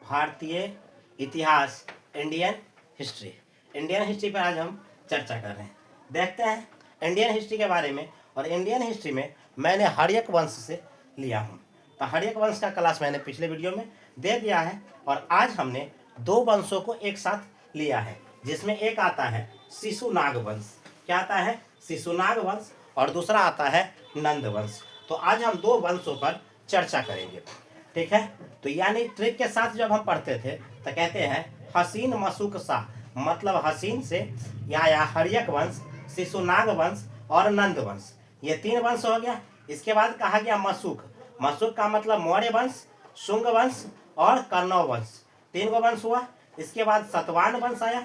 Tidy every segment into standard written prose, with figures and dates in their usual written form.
भारतीय इतिहास, Indian history. Indian history पर आज हम चर्चा कर रहे हैं। देखते हैं इंडियन हिस्ट्री के बारे में। और इंडियन हिस्ट्री में मैंने हर्यक वंश से लिया हूँ। तो हर्यक वंश का क्लास मैंने पिछले वीडियो में दे दिया है। और आज हमने दो वंशों को एक साथ लिया है, जिसमें एक आता है शिशुनाग वंश। क्या आता है? शिशुनाग वंश। और दूसरा आता है नंद वंश। तो आज हम दो वंशों पर चर्चा करेंगे, ठीक है। तो यानी ट्रिक के साथ जब हम पढ़ते थे तो कहते हैं हसीन मशूक शाह, मतलब हसीन से या हर्यक वंश, शिशुनाग वंश और नंद वंश, ये तीन वंश हो गया। इसके बाद कहा गया मशूक। मशूक का मतलब मौर्य वंश, शुंग वंश और कौरव वंश, तीन गो वंश हुआ। इसके बाद सतवाहन वंश आया,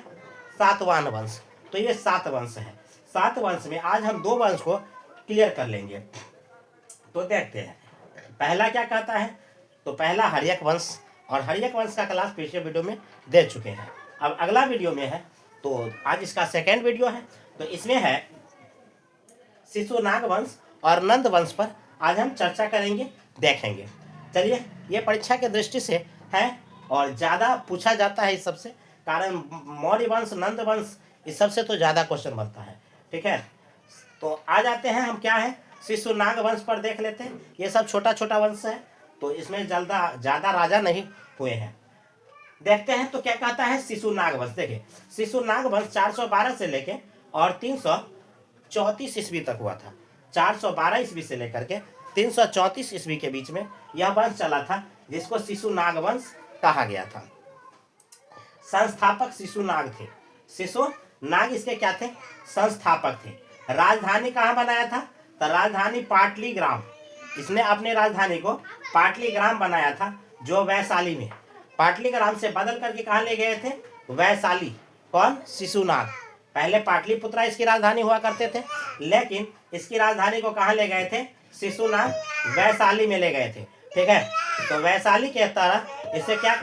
सातवाहन वंश। तो ये 7 वंश है। 7 वंश में आज हम 2 वंश को क्लियर कर लेंगे। तो देखते हैं पहला क्या कहता है। तो पहला हर्यक वंश, और हर्यक वंश का क्लास पिछले वीडियो में दे चुके हैं। अब अगला वीडियो में है, तो आज इसका सेकेंड वीडियो है। तो इसमें है शिशुनाग वंश और नंद वंश पर आज हम चर्चा करेंगे, देखेंगे। चलिए, ये परीक्षा के दृष्टि से है और ज़्यादा पूछा जाता है इस सबसे, कारण मौर्य वंश, नंद वंश, इस सबसे तो ज़्यादा क्वेश्चन बनता है, ठीक है। तो आ जाते हैं हम, क्या है, शिशुनाग वंश पर देख लेते हैं। ये सब छोटा छोटा वंश है, तो इसमें ज़्यादा राजा नहीं हुए हैं। देखते हैं तो क्या कहता है शिशुनाग वंश। देखिए, शिशुनाग वंश 412 से लेके और 334 ईस्वी तक हुआ था। 412 ईस्वी से लेकर के 334 ईस्वी के बीच में यह वंश चला था, जिसको शिशुनाग वंश कहा गया था। संस्थापक शिशुनाग थे। शिशुनाग इसके क्या थे? संस्थापक थे। राजधानी कहाँ बनाया था? तो राजधानी पाटलीग्राम। इसने अपने राजधानी को पाटलीग्राम बनाया था, जो वैशाली में। पाटलीग्राम से बदल करके कहाँ ले गए थे? वैशाली। कौन? शिशुनाग। पहले पाटलिपुत्रा इसकी राजधानी हुआ करते थे, लेकिन इसकी राजधानी को कहाँ ले गए थे? शिशुनाग, वैशाली में ले गए थे, ठीक है। तो वैशाली के तरह इसे क्या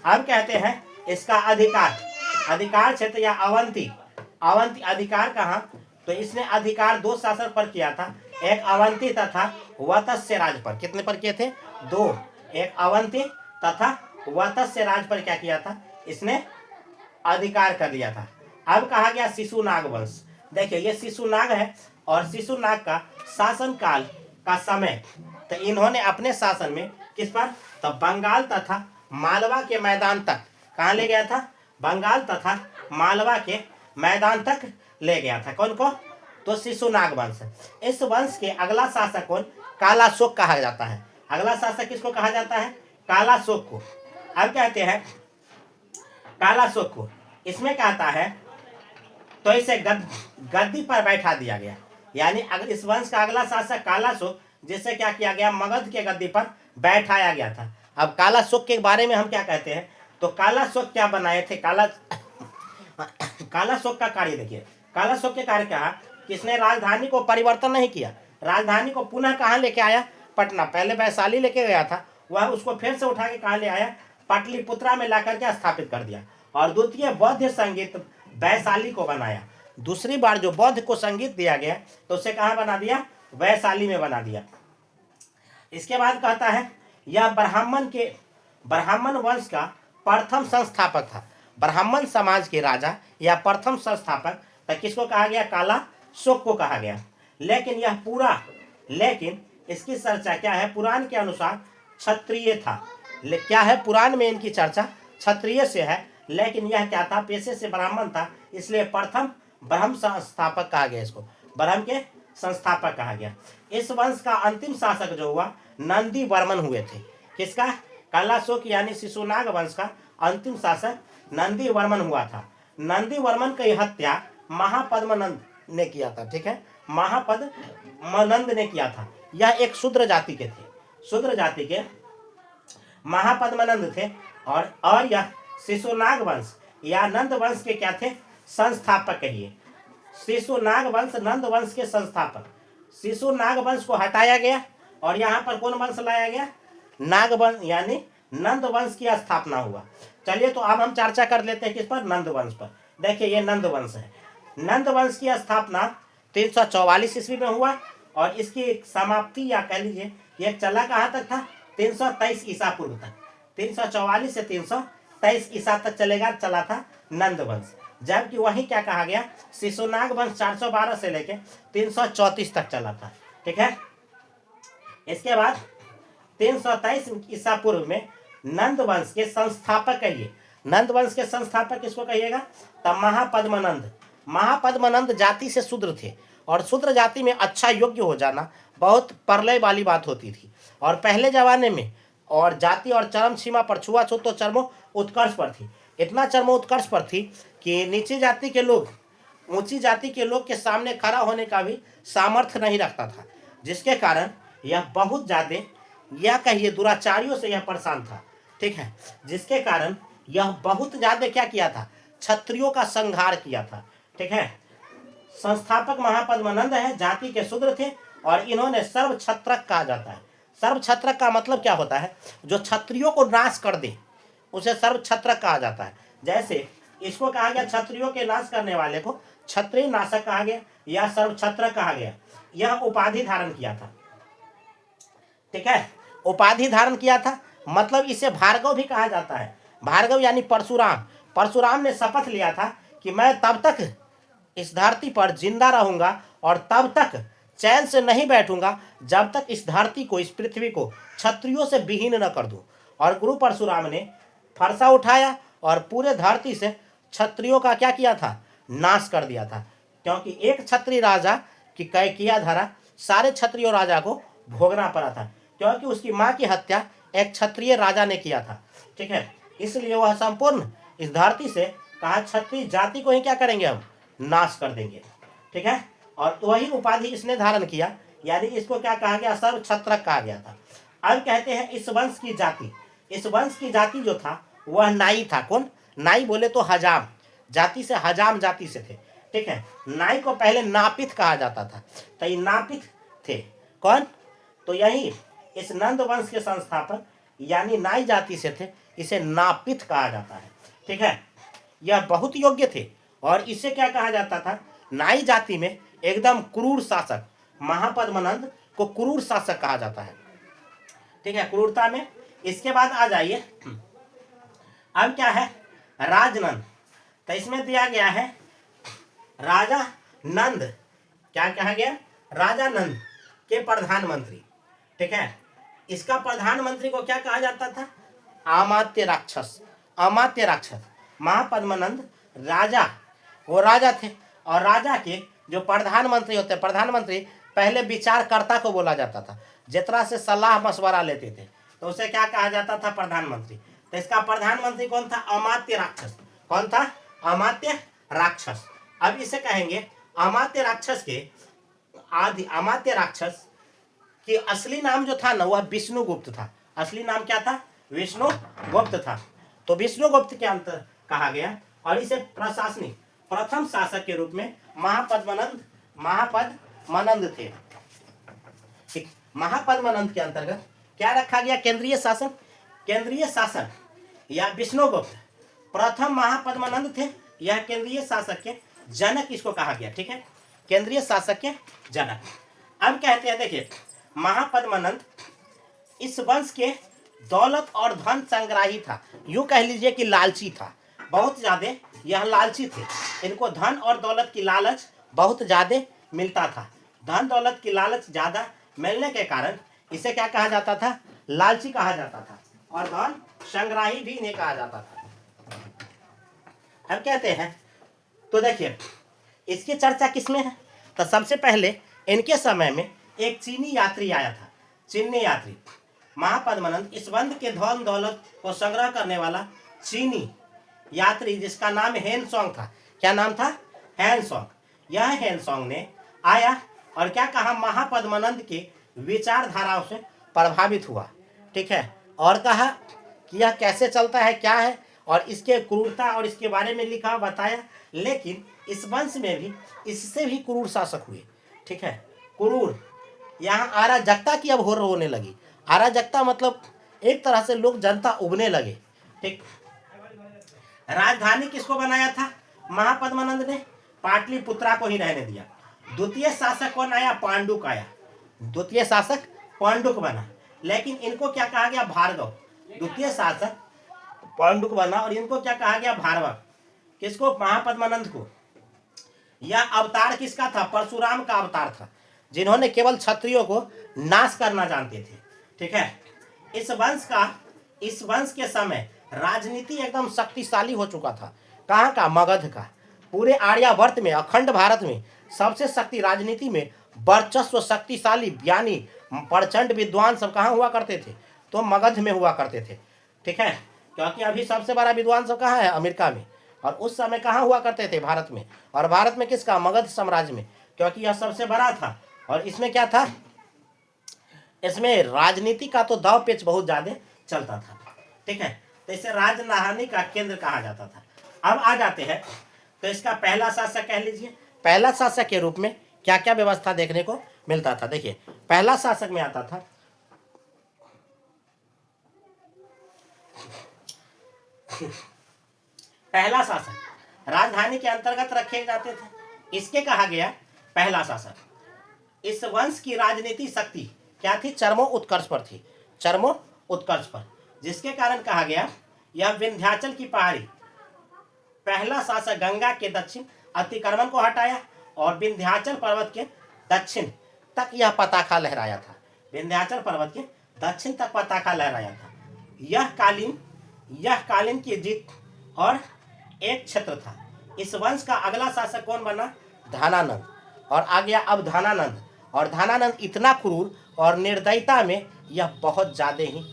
अब कहते हैं? इसका अधिकार क्षेत्र या अवंती अधिकार कहाँ? तो इसने अधिकार 2 शासन पर किया था, एक अवंती तथा वत्स्य राज पर। कितने पर किए थे? 2। एक अवंती तथा वत्स्य राज पर क्या किया था? इसने अधिकार कर दिया था। अब कहा गया शिशुनाग वंश। देखिए, ये शिशुनाग है और शिशुनाग का शासन काल का समय, तो इन्होंने अपने शासन में किस पर? तो बंगाल तथा मालवा के मैदान तक। कहाँ ले गया था? बंगाल तथा मालवा के मैदान तक ले गया था। कौन को? तो शिशुनाग वंश। इस वंश के अगला शासक कौन? कालाशोक कहा जाता है। अगला शासक किसको कहा जाता है? कालाशोक को। अब कहते हैं कालाशोक को। इसमें कहता है तो इसे गद्दी पर बैठा दिया गया। यानी अगर इस वंश का अगला शासक कालाशोक, जिससे क्या किया गया? मगध के गद्दी पर बैठाया गया था। अब कालाशोक के बारे में हम क्या कहते हैं? तो कालाशोक क्या बनाए थे? कालाशोक का कार्य देखिए। कालाशोक के कार्य कहा कि इसने राजधानी को परिवर्तन नहीं किया। राजधानी को पुनः कहाँ लेके आया? पटना। पहले वैशाली लेके गया था, वह उसको फिर से उठा के कहाँ ले आया? पाटलिपुत्रा में लाकर के स्थापित कर दिया। और द्वितीय बौद्ध संगीत वैशाली को बनाया। दूसरी बार जो बौद्ध को संगीत दिया गया, तो उसे कहाँ बना दिया? वैशाली में बना दिया। इसके बाद कहता है यह ब्राह्मण वंश का प्रथम संस्थापक था। ब्राह्मण समाज के राजा या प्रथम संस्थापक तो किसको कहा गया? कालाशोक को कहा गया। लेकिन इसकी चर्चा क्या है? पुराण के अनुसार क्षत्रिय था। क्या है? पुराण में इनकी चर्चा क्षत्रिय से है, लेकिन यह क्या था? पेशे से ब्राह्मण था, इसलिए प्रथम ब्रह्म संस्थापक कहा गया। इसको ब्रह्म के संस्थापक कहा गया। इस वंश का अंतिम शासक जो हुआ, नंदी वर्मन हुए थे। किसका? कालाशोक यानी शिशुनाग वंश का अंतिम शासक नंदी वर्मन हुआ था। नंदी वर्मन की हत्या महापद्मनंद ने किया था, ठीक है। महापद्मनंद ने किया था। यह एक शूद्र जाति के थे। शूद्र जाति के महापद्मनंद थे। और यह शिशुनाग वंश या नंद वंश के क्या थे? संस्थापक कहिए। शिशुनाग वंश नंद वंश के संस्थापक। शिशुनाग वंश को हटाया गया और यहाँ पर कौन वंश लाया गया? नाग वंश यानी नंद वंश की स्थापना हुआ। चलिए, तो अब हम चर्चा कर लेते हैं किस पर? नंद वंश पर। देखिए, ये नंद वंश है। नंद वंश की स्थापना 344 ईस्वी में हुआ और इसकी समाप्ति या कह लीजिए ये चला कहाँ तक था? 323 ईसा पूर्व तक। 344 से 323 ईसा तक चला था नंद वंश। जबकि वही क्या कहा गया, शिशुनाग वंश 412 से लेके 334 तक चला था। ठीक है, इसके बाद 323 ईसा पूर्व में नंद वंश के संस्थापक कहिए, नंद वंश के संस्थापक किसको कहिएगा, तब महापद्मनंद। महापद्मनंद जाति से शूद्र थे और शूद्र जाति में अच्छा योग्य हो जाना बहुत प्रलय वाली बात होती थी। और पहले जमाने में और जाति और चरम सीमा पर छुआछूत तो चरमो उत्कर्ष पर थी, इतना चरमो उत्कर्ष पर थी कि नीची जाति के लोग ऊंची जाति के लोग के सामने खड़ा होने का भी सामर्थ्य नहीं रखता था, जिसके कारण यह बहुत ज़्यादा, यह कहिए दुराचारियों से यह परेशान था। ठीक है, जिसके कारण यह बहुत ज़्यादा क्या किया था, क्षत्रियों का संहार किया था। ठीक है, संस्थापक महापद्मनंद है, जाति के शूद्र थे और इन्होंने सर्व क्षत्रक कहा जाता है। सर्व क्षत्रक का मतलब क्या होता है, जो क्षत्रियों को नाश कर दे उसे सर्व क्षत्रक कहा जाता है। जैसे इसको कहा गया क्षत्रियों के नाश करने वाले को क्षत्रिय नाशक कहा गया या सर्व क्षत्रक कहा गया। यह उपाधि धारण किया था। ठीक है, उपाधि धारण किया था, मतलब इसे भार्गव भी कहा जाता है। भार्गव यानी परशुराम। परशुराम ने शपथ लिया था कि मैं तब तक इस धरती पर जिंदा रहूंगा और तब तक चैन से नहीं बैठूंगा जब तक इस धरती को, इस पृथ्वी को क्षत्रियों से विहीन न कर दूं। और गुरु परशुराम ने फरसा उठाया और पूरे धरती से क्षत्रियों का क्या किया था, नाश कर दिया था। क्योंकि एक क्षत्रिय राजा की किया धरा सारे क्षत्रिय राजा को भोगना पड़ा था, क्योंकि उसकी माँ की हत्या एक क्षत्रिय राजा ने किया था। ठीक है, इसलिए वह संपूर्ण इस धरती से कहा क्षत्रिय जाति को ही क्या करेंगे, हम नाश कर देंगे। ठीक है, और वही उपाधि इसने धारण किया, यानी इसको क्या कहा गया, सर्व क्षत्रक कहा गया था। अब कहते हैं इस वंश की जाति, इस वंश की जाति जो था वह नाई था। कौन नाई, बोले तो हजाम जाति से, हजाम जाति से थे। ठीक है, नाई को पहले नापित कहा जाता था, तो ये नापित थे। कौन, तो यही इस नंद वंश के संस्थापक यानी नाई जाति से थे, इसे नापित कहा जाता है। ठीक है, यह बहुत योग्य थे और इसे क्या कहा जाता था, नाई जाति में एकदम क्रूर शासक, महापद्मनंद को क्रूर शासक कहा जाता है। ठीक है, क्रूरता में। इसके बाद आ जाइए, अब क्या है, राजनंद। तो इसमें दिया गया है राजा नंद, क्या कहा गया, राजा नंद के प्रधानमंत्री। ठीक है, इसका प्रधानमंत्री को क्या कहा जाता था, अमात्य राक्षस। अमात्य राक्षस, महापद्मनंद राजा, वो राजा थे और राजा के जो प्रधानमंत्री होते, प्रधानमंत्री पहले विचारकर्ता को बोला जाता था, जितना से सलाह मशवरा लेते थे, तो उसे क्या कहा जाता था, प्रधानमंत्री। तो इसका प्रधानमंत्री कौन था, अमात्य राक्षस। कौन था, अमात्य राक्षस। अब इसे कहेंगे अमात्य राक्षस के आदि, अमात्य राक्षस कि असली नाम जो था ना वह विष्णुगुप्त था। असली नाम क्या था, विष्णुगुप्त था। तो विष्णुगुप्त के अंतर कहा गया और इसे प्रशासनिक प्रथम शासक के रूप में महापद्मनंद थे। ठीक, महापद्मनंद के अंतर्गत क्या रखा गया, केंद्रीय शासन। केंद्रीय शासन या विष्णुगुप्त प्रथम महापद्मनंद थे, यह केंद्रीय शासक के जनक इसको कहा गया। ठीक है, केंद्रीय शासक के जनक। अब कहते हैं, देखिए महापद्मनंद इस वंश के दौलत और धन संग्राही था, यूं कह लीजिए कि लालची था, बहुत ज्यादा यह लालची थे। इनको धन और दौलत की लालच बहुत ज्यादा मिलता था। धन दौलत की लालच ज्यादा मिलने के कारण इसे क्या कहा जाता था, लालची कहा जाता था और धन संग्राही भी इन्हें कहा जाता था। अब कहते हैं, तो देखिए इसकी चर्चा किसमें है, तो सबसे पहले इनके समय में एक चीनी यात्री आया था। चीनी यात्री, महापद्मनंद इस वंश के धन दौलत को संग्रह करने वाला चीनी यात्री जिसका नाम हेनसोंग था। क्या नाम था, हेनसोंग। यह हेनसोंग ने आया और क्या कहा, महापद्मनंद के विचारधाराओं से प्रभावित हुआ। ठीक है, और कहा कि यह कैसे चलता है, क्या है, और इसके क्रूरता और इसके बारे में लिखा, बताया। लेकिन इस वंश में भी इससे भी क्रूर शासक हुए। ठीक है, क्रूर, यहाँ अराजकता की अब होने लगी। अराजकता मतलब एक तरह से लोग, जनता उबने लगे। ठीक, राजधानी किसको बनाया था, महापद्मनंद ने पाटलिपुत्रा को ही रहने दिया। द्वितीय शासक कौन आया, पांडुक आया। द्वितीय शासक पांडुक बना, लेकिन इनको क्या कहा गया, भार्गव। द्वितीय शासक पांडु को बना, और इनको क्या कहा गया, भारवक। किसको, महापद्मानंद को। यह अवतार किसका था, परशुराम का अवतार था, जिन्होंने केवल क्षत्रियों को नाश करना जानते थे। ठीक है, इस वंश के समय राजनीति एकदम शक्तिशाली हो चुका था। कहाँ का, मगध का। पूरे आर्यावर्त में, अखंड भारत में सबसे शक्ति राजनीति में वर्चस्व, शक्तिशाली ज्ञानी, प्रचंड विद्वान सब कहाँ हुआ करते थे, तो मगध में हुआ करते थे। ठीक है, क्योंकि अभी सबसे बड़ा विद्वान सब कहाँ है, अमेरिका में, और उस समय कहाँ हुआ करते थे, भारत में। और भारत में किसका, मगध साम्राज्य में, क्योंकि यह सबसे बड़ा था। और इसमें क्या था, इसमें राजनीति का तो दाव पेच बहुत ज्यादा चलता था। ठीक है, तो इसे राजधानी का केंद्र कहा जाता था। अब आ जाते हैं, तो इसका पहला शासक कह लीजिए। पहला शासक के रूप में क्या क्या व्यवस्था देखने को मिलता था। देखिए, पहला शासक में आता था पहला शासक राजधानी के अंतर्गत रखे जाते थे, इसके कहा गया पहला शासक। इस वंश की राजनीति शक्ति क्या थी, चरमो उत्कर्ष पर थी, चरमो उत्कर्ष पर, जिसके कारण कहा गया यह विंध्याचल की पहाड़ी। पहला शासक गंगा के दक्षिण अतिक्रमण को हटाया और विंध्याचल पर्वत के दक्षिण तक यह पताका लहराया था। विंध्याचल पर्वत के दक्षिण तक पताका लहराया था। यह कालीन की जीत और एक क्षेत्र था। इस वंश का अगला शासक कौन बना, धानानंद। और आ गया अब धानानंद, और धानानंद इतना क्रूर और निर्दयता में यह बहुत ज्यादा ही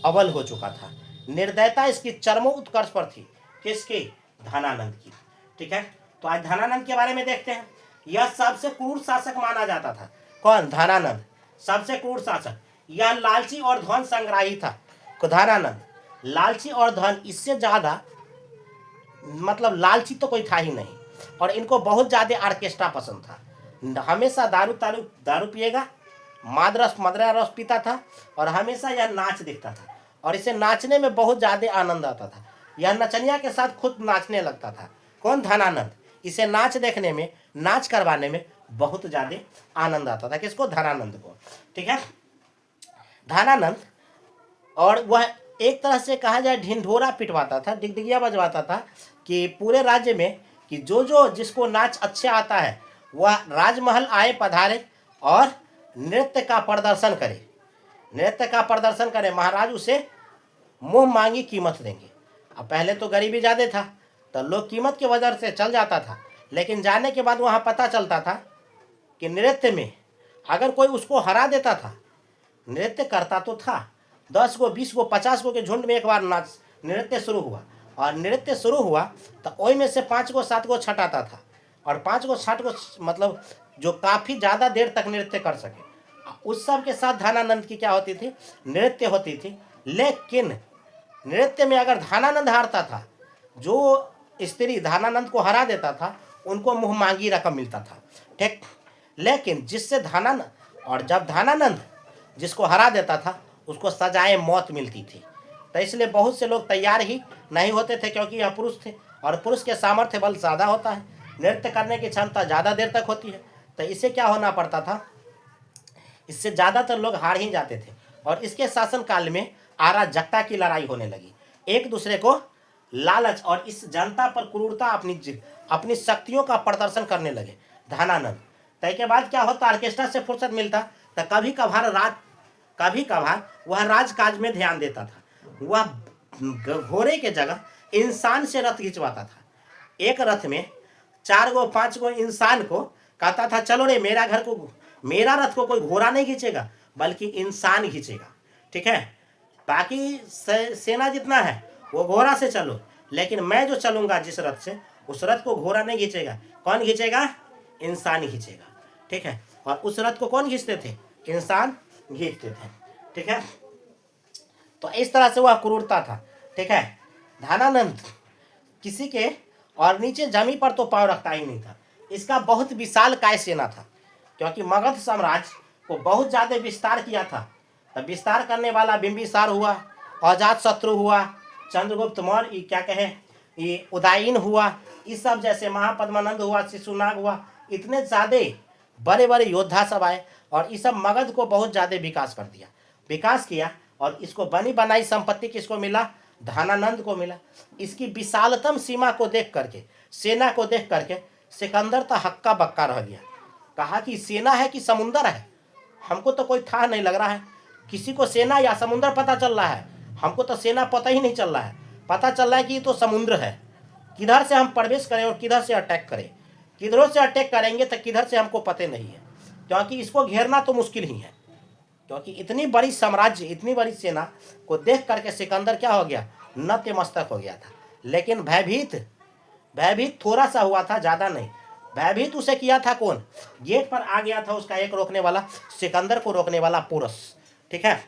अव्वल हो चुका था। निर्दयता इसकी चरमो उत्कर्ष पर थी, किसकी, धानानंद की। ठीक है, तो आज धानानंद के बारे में देखते हैं। यह सबसे क्रूर शासक माना जाता था। कौन, धानानंद, सबसे क्रूर शासक। यह लालची और धन संग्राही था। धानानंद लालची और धन, इससे ज्यादा मतलब लालची तो कोई था ही नहीं। और इनको बहुत ज्यादा ऑर्केस्ट्रा पसंद था। हमेशा दारू पिएगा, मदरा रस पीता था, और हमेशा यह नाच दिखता था, और इसे नाचने में बहुत ज्यादा आनंद आता था। यह नचनिया के साथ खुद नाचने लगता था। कौन, धानानंद। इसे नाच देखने में, नाच करवाने में बहुत ज्यादा आनंद आता था। किसको, धानानंद को। ठीक है, धानानंद, और वह एक तरह से कहा जाए ढिंढोरा पिटवाता था, डिगडिगिया बजवाता था कि पूरे राज्य में कि जो जिसको नाच अच्छे आता है वह राजमहल आए पधारे और नृत्य का प्रदर्शन करे, नृत्य का प्रदर्शन करे, महाराज उसे मुंह मांगी कीमत देंगे। अब पहले तो गरीबी ज़्यादा था, तो लोग कीमत की वजह से चल जाता था, लेकिन जाने के बाद वहाँ पता चलता था कि नृत्य में अगर कोई उसको हरा देता था, नृत्य करता तो था, 10 को 20 को 50 को के झुंड में एक बार नाच नृत्य शुरू हुआ, और नृत्य शुरू हुआ तो ओई में से 5 को 7 को छटाता था, और 5 को 60 को मतलब जो काफ़ी ज़्यादा देर तक नृत्य कर सके। उस सब के साथ धानानंद की क्या होती थी, नृत्य होती थी। लेकिन नृत्य में अगर धानानंद हारता था, जो स्त्री धानानंद को हरा देता था, उनको मुँह मांगी रकम मिलता था। ठीक, लेकिन जिससे धानानंद, और जब धानानंद जिसको हरा देता था उसको सजाए मौत मिलती थी। तो इसलिए बहुत से लोग तैयार ही नहीं होते थे, क्योंकि यह पुरुष थे, और पुरुष के सामर्थ्य बल ज़्यादा होता है, नृत्य करने की क्षमता ज़्यादा देर तक होती है। तो इसे क्या होना पड़ता था, इससे ज़्यादातर लोग हार ही जाते थे। और इसके शासनकाल में अराजकता की लड़ाई होने लगी, एक दूसरे को लालच और इस जनता पर क्रूरता अपनी शक्तियों का प्रदर्शन करने लगे धानानंद। तय के बाद क्या होता, ऑर्केस्ट्रा से फुर्सत मिलता तो कभी कभार वह राजकाज में ध्यान देता था। वह घोड़े के जगह इंसान से रथ खिंचवाता था। एक रथ में 4 गो 5 गो इंसान को कहता था, चलो रे मेरा रथ को कोई घोड़ा नहीं खींचेगा बल्कि इंसान खींचेगा। ठीक है, बाकी सेना जितना है वो घोड़ा से चलो, लेकिन मैं जो चलूंगा जिस रथ से, उस रथ को घोड़ा नहीं खींचेगा। कौन खींचेगा, इंसान खींचेगा। ठीक है, और उस रथ को कौन खींचते थे, इंसान खींचते थे। ठीक है, तो इस तरह से वह क्रूरता था। ठीक है, धानानंद किसी के और नीचे जमीन पर तो पाँव रखता ही नहीं था। इसका बहुत विशाल काय सेना था, क्योंकि मगध साम्राज्य को बहुत ज़्यादा विस्तार किया था। तब विस्तार करने वाला बिंबिसार हुआ, अजातशत्रु हुआ, चंद्रगुप्त मौर्य, क्या कहे ये उदयन हुआ, इस सब जैसे महापद्मानंद हुआ, शिशुनाग हुआ, इतने ज़्यादा बड़े बड़े योद्धा सब आए, और इस सब मगध को बहुत ज़्यादा विकास किया। और इसको बनी बनाई संपत्ति किसको मिला? धनानंद को मिला। इसकी विशालतम सीमा को देख करके, सेना को देख करके सिकंदर तो हक्का बक्का रह गया। कहा कि सेना है कि समुंदर है, हमको तो कोई था नहीं लग रहा है। किसी को सेना या समुंदर पता चल रहा है, हमको तो सेना पता ही नहीं चल रहा है। पता चल रहा है कि ये तो समुद्र है, किधर से हम प्रवेश करें और किधर से अटैक करें। किधरों से अटैक करेंगे तो किधर से हमको पता नहीं है, क्योंकि इसको घेरना तो मुश्किल ही है। क्योंकि इतनी बड़ी साम्राज्य, इतनी बड़ी सेना को देख करके सिकंदर क्या हो गया? नतमस्तक हो गया था। लेकिन भयभीत थोड़ा सा हुआ था, ज़्यादा नहीं। भयभीत उसे किया था कौन? गेट पर आ गया था उसका एक रोकने वाला, सिकंदर को रोकने वाला पोरस। ठीक है,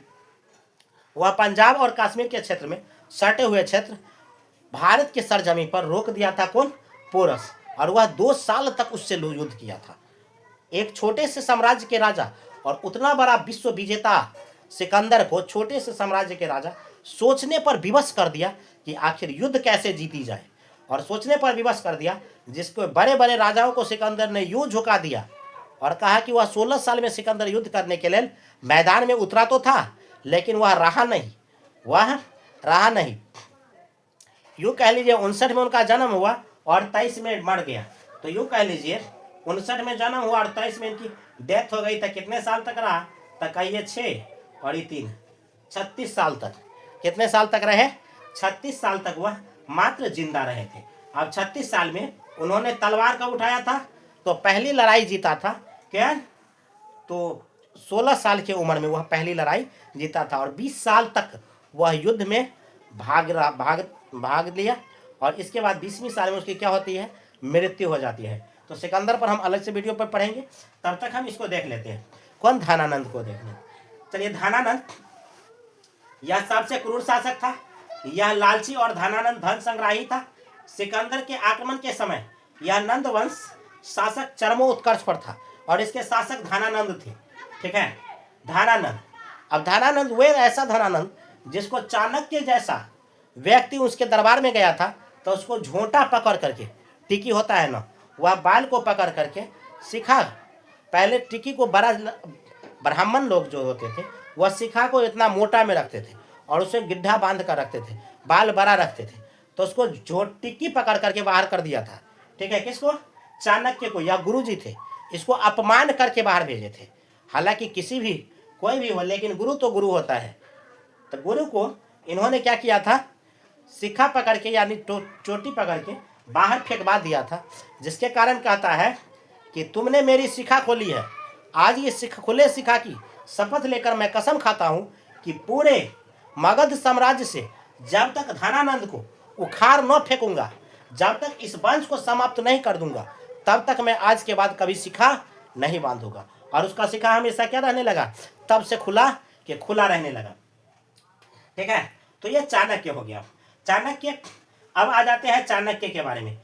वह पंजाब और कश्मीर के क्षेत्र में सटे हुए क्षेत्र भारत के सरजमी पर रोक दिया था कौन? पोरस। और वह 2 साल तक उससे युद्ध किया था। एक छोटे से साम्राज्य के राजा और उतना बड़ा विश्व विजेता सिकंदर को छोटे से साम्राज्य के राजा सोचने पर विवश कर दिया कि आखिर युद्ध कैसे जीती जाए। और सोचने पर विवश कर दिया, जिसको बड़े बड़े राजाओं को सिकंदर ने यूं झुका दिया और कहा कि वह 16 साल में सिकंदर युद्ध करने के लिए मैदान में उतरा तो था, लेकिन वह रहा नहीं। यूँ कह लीजिए 59 में उनका जन्म हुआ और 23 में मर गया। तो यूँ कह लीजिए 59 में जन्म हुआ और 23 में इनकी डेथ हो गई। तो कितने साल तक रहा? तो कहिए 6 और 3 36 साल तक। कितने साल तक रहे? 36 साल तक वह मात्र जिंदा रहे थे। अब 36 साल में उन्होंने तलवार का उठाया था तो पहली लड़ाई जीता था क्या? तो 16 साल की उम्र में वह पहली लड़ाई जीता था और 20 साल तक वह युद्ध में भाग लिया। और इसके बाद 20वीं साल में उसकी क्या होती है? मृत्यु हो जाती है। तो सिकंदर पर हम अलग से वीडियो पर पढ़ेंगे, तब तक हम इसको देख लेते हैं। कौन? धनानंद को देख लें। चलिए, धनानंद यह सबसे क्रूर शासक था। यह लालची और धनानंद धन संग्राही था। सिकंदर के आक्रमण के समय यह नंद वंश शासक चरमोत्कर्ष पर था और इसके शासक धनानंद थे। ठीक है, धनानंद। अब धनानंद वे ऐसा धनानंद जिसको चाणक्य जैसा व्यक्ति उसके दरबार में गया था तो उसको झोंटा पकड़ करके, टिकी होता है ना, वह बाल को पकड़ करके सिखा। पहले टिकी को बड़ा ब्राह्मण लोग जो होते थे वह सिखा को इतना मोटा में रखते थे और उसे गिड्ढा बांध कर रखते थे, बाल बड़ा रखते थे। तो उसको टिक्की पकड़ करके बाहर कर दिया था। ठीक है, किसको? चाणक्य को। या गुरु जी थे, इसको अपमान करके बाहर भेजे थे। हालांकि कोई भी हो, लेकिन गुरु तो गुरु होता है। तो गुरु को इन्होंने क्या किया था? सिक्का पकड़ के यानी चोटी पकड़ के बाहर फेंकवा दिया था, जिसके कारण कहता है कि तुमने मेरी शिखा खोली है। आज ये खुले शिखा की शपथ लेकर मैं कसम खाता हूँ कि पूरे मगध साम्राज्य से जब तक धनानंद को उखाड़ न फेंकूंगा, जब तक इस वंश को समाप्त नहीं कर दूंगा, तब तक मैं आज के बाद कभी शिखा नहीं बांधूंगा। और उसका शिखा हमेशा क्या रहने लगा? तब से खुला रहने लगा। ठीक है, तो ये चाणक्य हो गया। चाणक्य। अब आ जाते हैं चाणक्य के बारे में।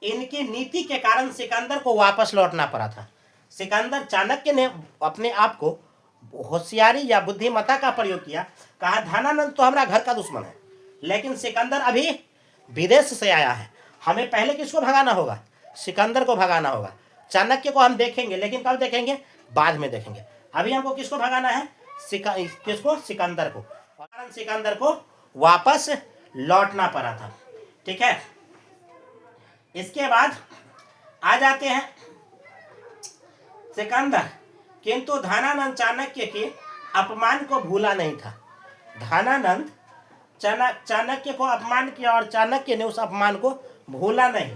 इनकी नीति के कारण सिकंदर को वापस लौटना पड़ा था। चाणक्य ने अपने आप को होशियारी या बुद्धिमत्ता का प्रयोग किया। कहा धनानंद तो हमारा घर का दुश्मन है, लेकिन सिकंदर अभी विदेश से आया है, हमें पहले किसको भगाना होगा? सिकंदर को भगाना होगा। चाणक्य को हम देखेंगे, लेकिन कब देखेंगे? बाद में देखेंगे। अभी हमको किसको भगाना है? किसको? सिकंदर को। और सिकंदर को वापस लौटना पड़ा था। ठीक है, इसके बाद आ जाते हैं सिकंदर। किंतु धनानंद चाणक्य के अपमान को भूला नहीं था। धनानंद चाणक्य को अपमान किया और चाणक्य ने उस अपमान को भूला नहीं।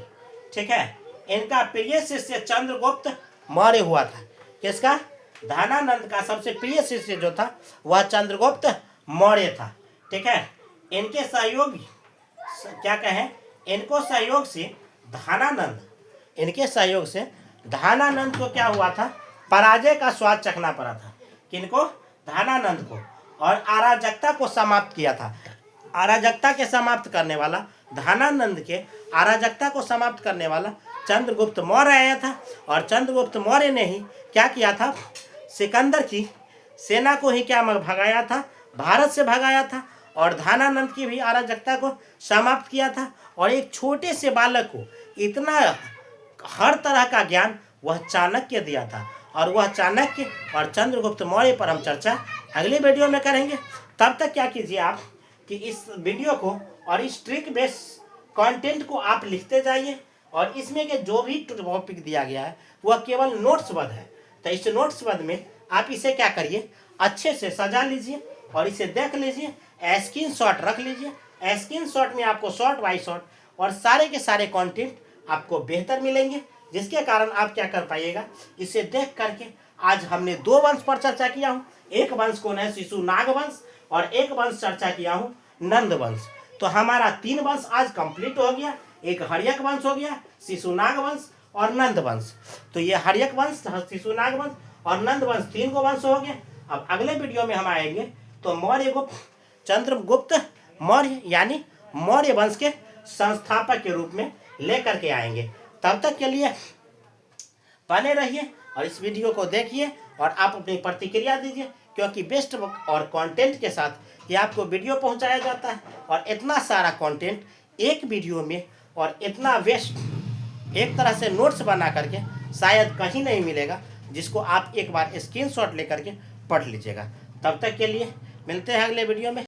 ठीक है, इनका प्रिय शिष्य चंद्रगुप्त मौर्य हुआ था। किसका? धनानंद का सबसे प्रिय शिष्य जो था वह चंद्रगुप्त मौर्य था। ठीक है, इनके सहयोग से धनानंद को क्या हुआ था? पराजय का स्वाद चखना पड़ा था। किनको? धनानंद को। और अराजकता को समाप्त किया था। अराजकता के समाप्त करने वाला धनानंद के अराजकता को समाप्त करने वाला चंद्रगुप्त मौर्य आया था। और चंद्रगुप्त मौर्य ने ही क्या किया था? सिकंदर की सेना को ही क्या भगाया था? भारत से भगाया था। और धनानंद की भी अराजकता को समाप्त किया था। और एक छोटे से बालक को इतना हर तरह का ज्ञान वह चाणक्य दिया था। और वह चाणक्य और चंद्रगुप्त मौर्य पर हम चर्चा अगले वीडियो में करेंगे। तब तक क्या कीजिए आप कि इस वीडियो को और इस ट्रिक बेस कंटेंट को आप लिखते जाइए, और इसमें के जो भी टॉपिक दिया गया है वह केवल नोट्सबद्ध है। तो इस नोट्सबद्ध में आप इसे क्या करिए, अच्छे से सजा लीजिए और इसे देख लीजिए, स्क्रीनशॉट रख लीजिए। स्क्रीनशॉट में आपको शॉर्ट बाय शॉर्ट और सारे के सारे कंटेंट आपको बेहतर मिलेंगे, जिसके कारण आप क्या कर पाइएगा, इसे देख करके। आज हमने 2 वंश पर चर्चा किया हूँ। एक वंश कौन है, शिशुनाग वंश, और एक वंश चर्चा किया हूँ नंद वंश। तो हमारा 3 वंश आज कंप्लीट हो गया। एक हर्यक वंश हो गया, शिशुनाग वंश और नंद वंश। तो ये हर्यक वंश, शिशुनाग वंश और नंद वंश 3 को वंश हो गए। अब अगले वीडियो में हम आएंगे तो मौर्य गुप्त, चंद्रगुप्त मौर्य यानी मौर्य वंश के संस्थापक के रूप में लेकर के आएंगे। तब तक के लिए बने रहिए और इस वीडियो को देखिए और आप अपनी प्रतिक्रिया दीजिए, क्योंकि बेस्ट और कंटेंट के साथ ये आपको वीडियो पहुंचाया जाता है। और इतना सारा कंटेंट एक वीडियो में और इतना वेस्ट एक तरह से नोट्स बना करके शायद कहीं नहीं मिलेगा, जिसको आप एक बार स्क्रीनशॉट लेकर के पढ़ लीजिएगा। तब तक के लिए मिलते हैं अगले वीडियो में।